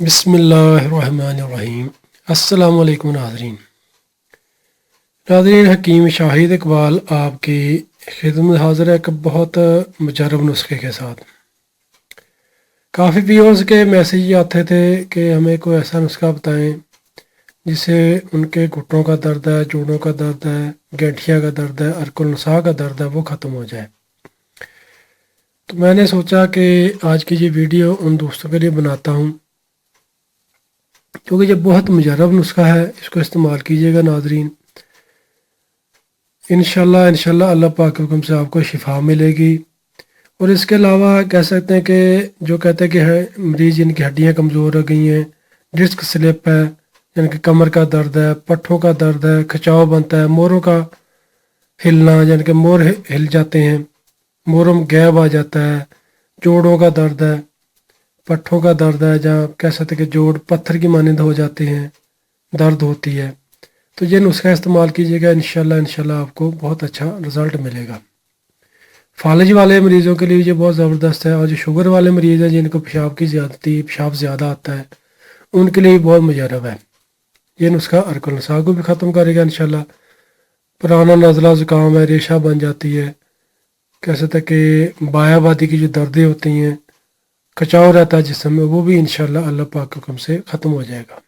बिस्मिल्लाहिर्रहमानिर्रहीम। अस्सलाम वालेकुम नाज़रीन हकीम शाहिद इकबाल आपकी खिदमत हाज़िर है एक बहुत मुजरब नुस्खे के साथ। काफ़ी व्यूअर्स के मैसेज आते थे कि हमें कोई ऐसा नुस्खा बताएं जिससे उनके घुटनों का दर्द है, जोड़ों का दर्द है, गठिया का दर्द है, अरकुलनसा का दर्द है, वो ख़त्म हो जाए। तो मैंने सोचा कि आज की ये वीडियो उन दोस्तों के लिए बनाता हूँ क्योंकि ये बहुत मुजरब नुस्खा है, इसको इस्तेमाल कीजिएगा नाज़रीन। इंशाल्लाह अल्लाह पाक के हुक्म से आपको शिफा मिलेगी। और इसके अलावा कह सकते हैं कि जो कहते हैं कि है मरीज़ जिनकी हड्डियाँ कमज़ोर हो गई हैं, डिस्क स्लिप है, यानी कि कमर का दर्द है, पट्ठों का दर्द है, खिंचाव बनता है, मोरों का हिलना यानी कि मोर हिल जाते हैं, मोरों में गैप आ जाता है, जोड़ों का दर्द है, पट्ठों का दर्द है, जहाँ कह सकते हैं कि जोड़ पत्थर की मानंद हो जाते हैं, दर्द होती है, तो ये नुस्खा इस्तेमाल कीजिएगा। इंशाल्लाह आपको बहुत अच्छा रिज़ल्ट मिलेगा। फालिज वाले मरीज़ों के लिए ये बहुत ज़बरदस्त है, और जो शुगर वाले मरीज़ हैं जिनको पेशाब की ज़्यादती पेशाब ज़्यादा आता है उनके लिए बहुत मुजरब है। ये नुस्खा अरकुलनसा को भी ख़त्म करेगा इंशाल्लाह। पुराना नज़ला ज़ुकाम है, रेशा बन जाती है, कह सकते हैं कि बायाबादी की जो दर्दें होती हैं, खिंचाव रहता है जिस्म में, वो भी इंशाल्लाह अल्लाह पाक के हुक्म से ख़त्म हो जाएगा।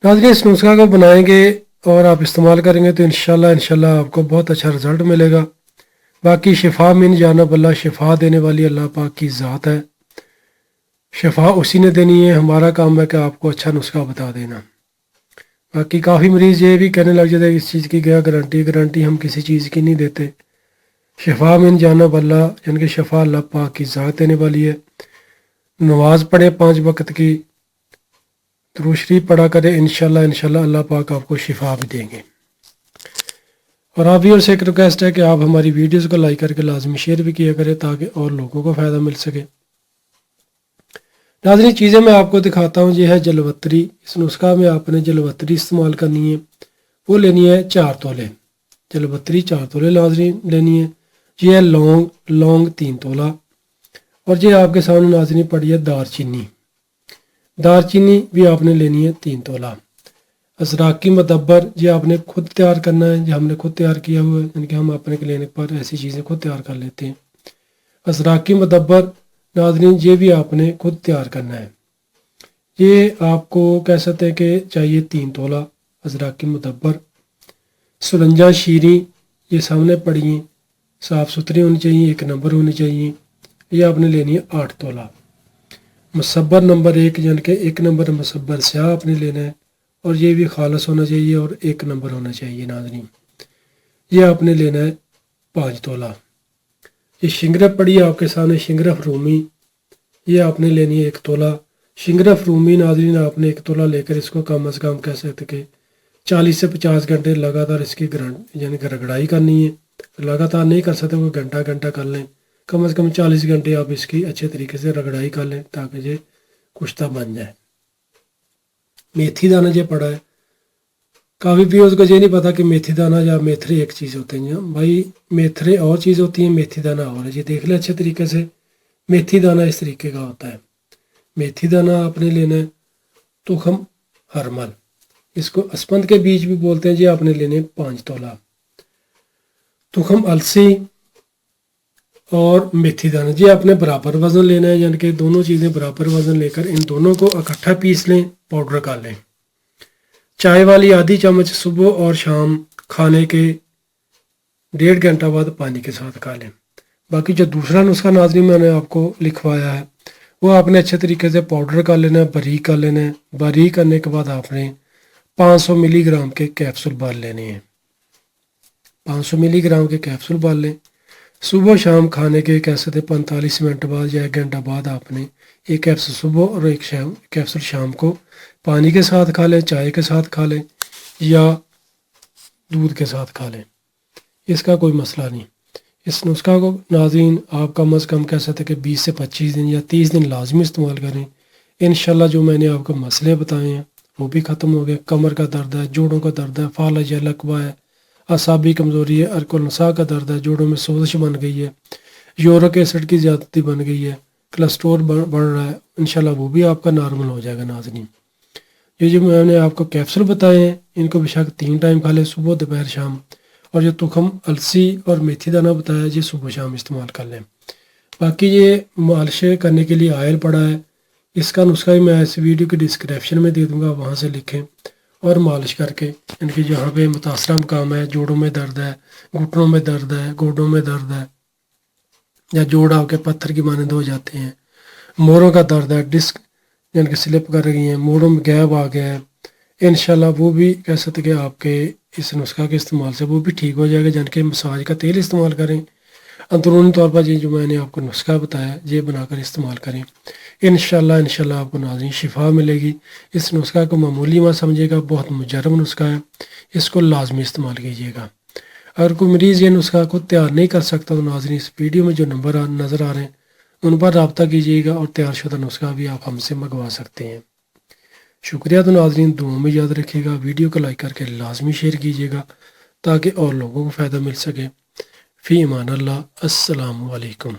नाज़रीन इस नुस्खा को बनाएंगे और आप इस्तेमाल करेंगे तो इंशाल्लाह आपको बहुत अच्छा रिज़ल्ट मिलेगा। बाकी शिफा मिन जानिब अल्लाह, शिफा देने वाली अल्लाह पाक की ज़ात है, शिफा उसी ने देनी है। हमारा काम है कि आपको अच्छा नुस्खा बता देना। बाकी काफ़ी मरीज़ ये भी कहने लग जाते हैं इस चीज़ की क्या गारंटी हम किसी चीज़ की नहीं देते। शिफा मिन जानिब अल्लाह, यानी कि शिफा अल्लाह पाक की ज़ात देने वाली है। नमाज पढ़े 5 वक्त की, दुरूद शरीफ पढ़ा करें, इंशाल्लाह अल्लाह पाक आपको शिफा भी देंगे। और आप भी से एक रिक्वेस्ट है कि आप हमारी वीडियोस को लाइक करके लाजमी शेयर भी किया करें ताकि और लोगों को फ़ायदा मिल सके। नाज़रीन चीज़ें मैं आपको दिखाता हूँ। ये है जलवत्री। इस नुस्खा में आपने जलवत्री इस्तेमाल करनी है, वो लेनी है 4 तोले जलवत्री, 4 तोले नाज़रीन लेनी है। ये है लौंग 3 तोला, और ये आपके सामने नाज़रीन पड़ी है दारचीनी भी आपने लेनी है 3 तोला। असराकी मदब्बर ये आपने खुद तैयार करना है, जो हमने खुद तैयार किया हुआ है, यानी कि हम अपने क्लिनिक पर ऐसी चीज़ें खुद तैयार कर लेते हैं। असराकी मदब्बर नाज़रीन ये भी आपने खुद तैयार करना है। ये आपको कह सकते हैं कि चाहिए 3 तोला असराकी मदब्बर। सुलंजा शीरी ये सामने पड़ी हैं, साफ़ सुथरी होनी चाहिए, 1 नंबर होनी चाहिए। ये आपने लेनी है 8 तोला। मुसब्बर नंबर 1 यानी कि 1 नंबर मुसब्बर स्याह आपने लेना है, और ये भी खालस होना चाहिए और 1 नंबर होना चाहिए नाज़रीन। ये आपने लेना है 5 तोला। ये शिंगरफ पड़ी है आपके सामने, शिंगरफ रूमी, ये आपने लेनी है 1 तोला। शिंगरफ रूमी नाज़रीन आपने 1 तोला लेकर इसको कम अज़ कम कह सकते कि 40 से 50 घंटे लगातार इसकी यानी कि रगड़ाई करनी है। लगातार नहीं कर सकते, कोई घंटा कर लें, कम से कम 40 घंटे आप इसकी अच्छे तरीके से रगड़ाई कर लें ताकि ये कुश्ता बन जाए। मेथी दाना ये पड़ा है। काफ़ी व्यूअर्स को ये नहीं पता कि मेथी दाना या मेथरे एक चीज़ होते हैं। भाई मेथरे और चीज़ होती है, मेथी दाना और है। ये देख ले अच्छे तरीके से, मेथी दाना इस तरीके का होता है। मेथी दाना आपने लेना है। तुखम हरमल, इसको अस्पंद के बीज भी बोलते हैं, ये आपने लेने 5 तोला। तुखम अलसी और मेथी दाना ये आपने बराबर वज़न लेना है, यानी कि दोनों चीज़ें बराबर वज़न लेकर इन दोनों को इकट्ठा पीस लें, पाउडर कर लें। चाय वाली आधी चम्मच सुबह और शाम खाने के 1.5 घंटा बाद पानी के साथ खा लें। बाकी जो दूसरा नुस्खा नाज़रीन मैंने आपको लिखवाया है वो आपने अच्छे तरीके से पाउडर कर लेना है, बारीक कर लेना है। बारीक करने के बाद आपने 500 मिलीग्राम के कैप्सूल बाल लेने हैं। 500 मिलीग्राम के कैप्सूल बाल लें। सुबह शाम खाने के कह सकते 45 मिनट बाद या 1 घंटा बाद आपने एक कैप्सूल सुबह और एक कैप्सूल शाम को पानी के साथ खा लें, चाय के साथ खा लें या दूध के साथ खा लें, इसका कोई मसला नहीं। इस नुस्खा को नाज़रीन आप कम अज़ कम कह सकते कि 20 से 25 दिन या 30 दिन लाजमी इस्तेमाल करें। इंशाल्लाह जो मैंने आपको मसले बताए हैं वो भी ख़त्म हो गए। कमर का दर्द है, जोड़ों का दर्द है, फालज है, लकवा है, असाबी कमज़ोरी है, अरकुलनसा का दर्द है, जोड़ों में सोजिश बन गई है, यूरिक एसिड की ज़्यादती बन गई है, कोलेस्ट्रॉल बढ़ रहा है, इंशाल्लाह वो भी आपका नॉर्मल हो जाएगा नाज़रीन। ये जो मैंने आपको कैप्सूल बताए हैं इनको बेशक 3 टाइम खा लें, सुबह दोपहर शाम। और जो तुखम अलसी और मेथी दाना बताया जी सुबह शाम इस्तेमाल कर लें। बाकी ये मालिश करने के लिए ऑयल पड़ा है, इसका नुस्खा भी मैं इस वीडियो के डिस्क्रिप्शन में दे दूंगा, वहाँ से लिखें और मालिश करके इनके जहाँ पे मुतासरा मकाम है, जोड़ों में दर्द है, घुटनों में दर्द है, गोडों में दर्द है, या जोड़ आपके पत्थर की मानंद हो जाते हैं, मोरों का दर्द है, डिस्क जिनके स्लिप कर रही हैं, मोड़ों में गैप आ गया है, इंशाल्लाह वो भी कह सकते कि आपके इस नुस्खा के इस्तेमाल से वो भी ठीक हो जाएगा। जिनके मसाज का तेल इस्तेमाल करें, अंदरूनी तौर पर ये जो मैंने आपको नुस्खा बताया ये बनाकर इस्तेमाल करें, इंशाल्लाह आपको नाज़रीन शिफा मिलेगी। इस नुस्खा को मामूली मत समझिएगा, बहुत मुजरब नुस्खा है, इसको लाजमी इस्तेमाल कीजिएगा। अगर कोई मरीज़ ये नुस्खा खुद तैयार नहीं कर सकता तो नाज़रीन इस वीडियो में जो नंबर नज़र आ रहे हैं उन पर रब्ता कीजिएगा और तैयारशुदा नुस्खा भी आप हमसे मंगवा सकते हैं। शुक्रिया। तो नाज़रीन दुआ में याद रखिएगा, वीडियो को लाइक करके लाजमी शेयर कीजिएगा ताकि और लोगों को फ़ायदा मिल सके। फ़ी अमान अल्लाह, अस्सलामु अलैकुम।